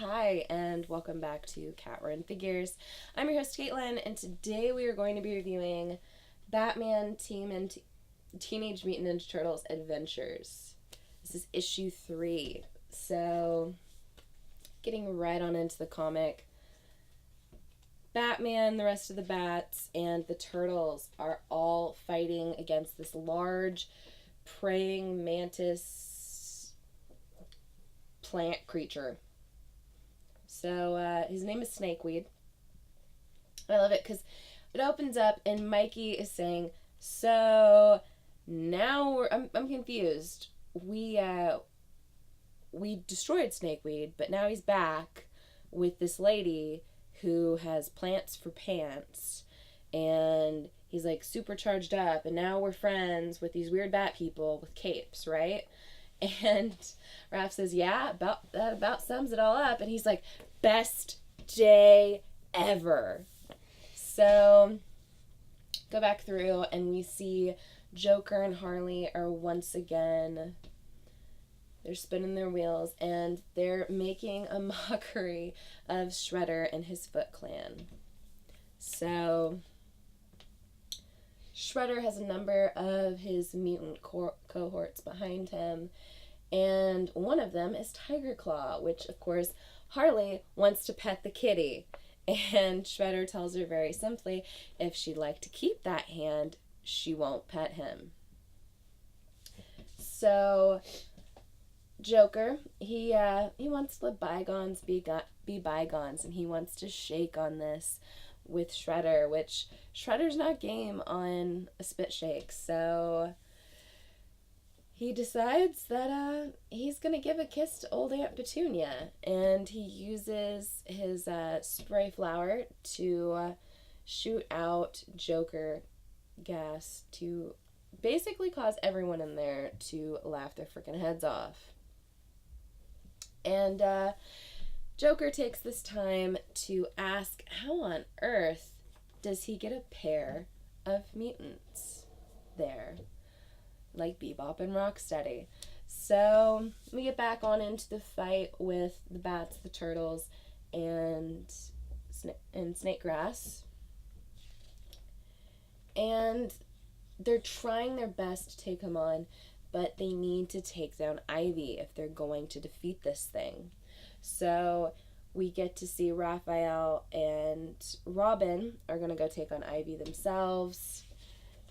Hi, and welcome back to Cat Run Figures. I'm your host, Caitlin, and today we are going to be reviewing Batman Teenage Mutant Ninja Turtles Adventures. This is issue 3. So, getting right on into the comic. Batman, the rest of the Bats, and the Turtles are all fighting against this large praying mantis plant creature. So his name is Snakeweed. I love it because it opens up and Mikey is saying, "So now I'm confused. We destroyed Snakeweed, but now he's back with this lady who has plants for pants, and he's like super charged up, and now we're friends with these weird bat people with capes, right?" And Raph says, "Yeah, that about sums it all up." And he's like, "Best day ever." So go back through and we see Joker and Harley are once again, they're spinning their wheels and they're making a mockery of Shredder and his Foot Clan. So Shredder has a number of his mutant cohorts behind him, and one of them is Tiger Claw, which, of course, Harley wants to pet the kitty. And Shredder tells her very simply, if she'd like to keep that hand, she won't pet him. So Joker, he wants to let bygones be bygones, and he wants to shake on this with Shredder, which Shredder's not game on a spit shake, so he decides that he's gonna give a kiss to old Aunt Petunia, and he uses his spray flower to shoot out Joker gas to basically cause everyone in there to laugh their freaking heads off. And Joker takes this time to ask how on earth does he get a pair of mutants there, like Bebop and Rocksteady. So we get back on into the fight with the Bats, the Turtles, and Snakegrass. And they're trying their best to take him on, but they need to take down Ivy if they're going to defeat this thing. So we get to see Raphael and Robin are going to go take on Ivy themselves.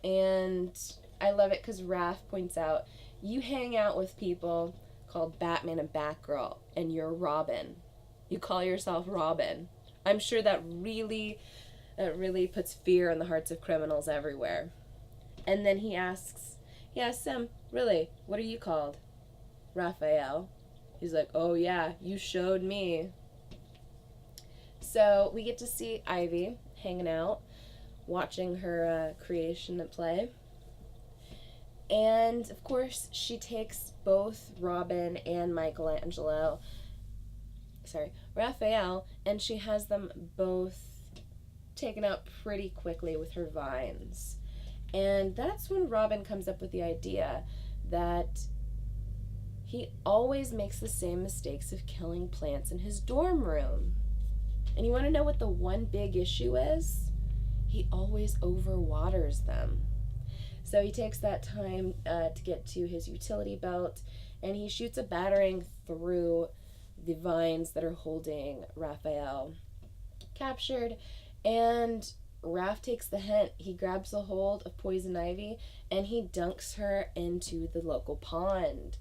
And I love it because Raph points out, you hang out with people called Batman and Batgirl, and you're Robin. You call yourself Robin. I'm sure that really puts fear in the hearts of criminals everywhere. And then he asks him, really, what are you called? Raphael. He's like, oh yeah, you showed me. So we get to see Ivy hanging out, watching her creation at play. And, of course, she takes both Robin and Raphael, and she has them both taken out pretty quickly with her vines. And that's when Robin comes up with the idea that he always makes the same mistakes of killing plants in his dorm room. And you want to know what the one big issue is? He always overwaters them. So he takes that time to get to his utility belt, and he shoots a batarang through the vines that are holding Raphael captured. And Raph takes the hint. He grabs a hold of Poison Ivy, and he dunks her into the local pond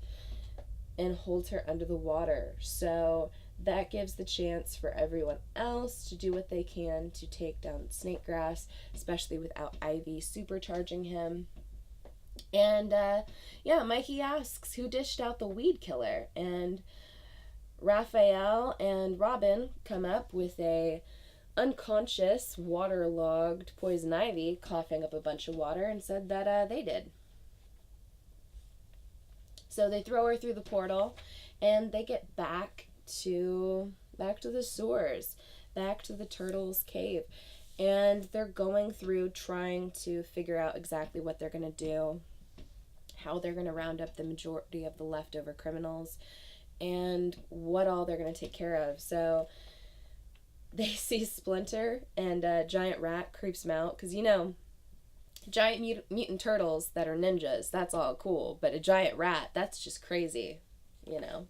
and holds her under the water. So that gives the chance for everyone else to do what they can to take down Snakegrass, especially without Ivy supercharging him. And Mikey asks who dished out the weed killer, and Raphael and Robin come up with a unconscious, waterlogged Poison Ivy coughing up a bunch of water, and said that they did. So they throw her through the portal, and they get back to the sewers, back to the Turtles' cave, and they're going through trying to figure out exactly what they're going to do, how they're going to round up the majority of the leftover criminals, and what all they're going to take care of. So they see Splinter, and a giant rat creeps them out because, giant mutant turtles that are ninjas, that's all cool, but a giant rat, that's just crazy, you know.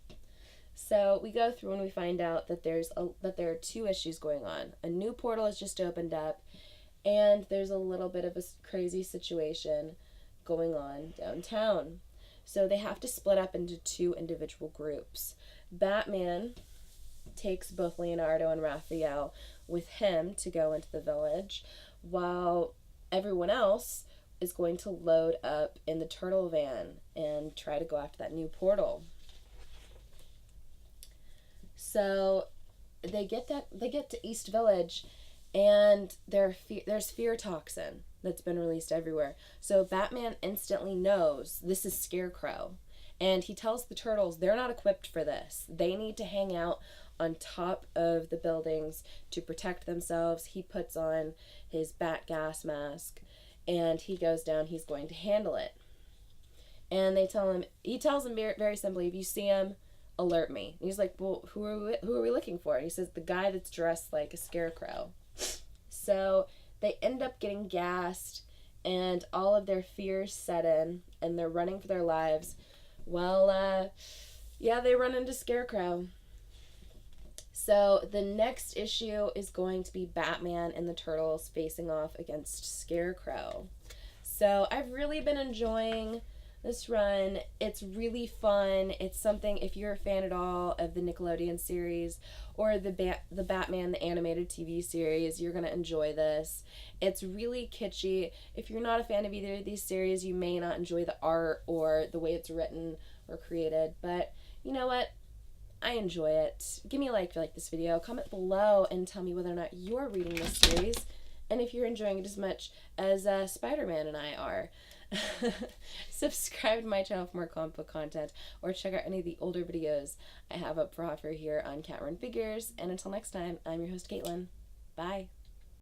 So we go through and we find out that there are two issues going on. A new portal has just opened up, and there's a little bit of a crazy situation going on downtown. So they have to split up into two individual groups. Batman takes both Leonardo and Raphael with him to go into the village, while everyone else is going to load up in the turtle van and try to go after that new portal. So they get to East Village, and there's fear toxin that's been released everywhere. So Batman instantly knows this is Scarecrow, and he tells the turtles they're not equipped for this. They need to hang out on top of the buildings to protect themselves. He puts on his bat gas mask, and he goes down. He's going to handle it. And he tells them very, very simply, if you see him, alert me. And he's like, well, who are we looking for? And he says, the guy that's dressed like a scarecrow. So they end up getting gassed, and all of their fears set in, and they're running for their lives. Well, they run into Scarecrow. So the next issue is going to be Batman and the Turtles facing off against Scarecrow. So I've really been enjoying this run. It's really fun. It's something, if you're a fan at all of the Nickelodeon series or the Batman the animated TV series, you're going to enjoy this. It's really kitschy. If you're not a fan of either of these series, you may not enjoy the art or the way it's written or created, but you know what? I enjoy it. Give me a like if you like this video. Comment below and tell me whether or not you're reading this series, and if you're enjoying it as much as Spider-Man and I are. Subscribe to my channel for more comic book content, or check out any of the older videos I have up for offer here on Cat Run Figures. And until next time, I'm your host, Caitlin. Bye.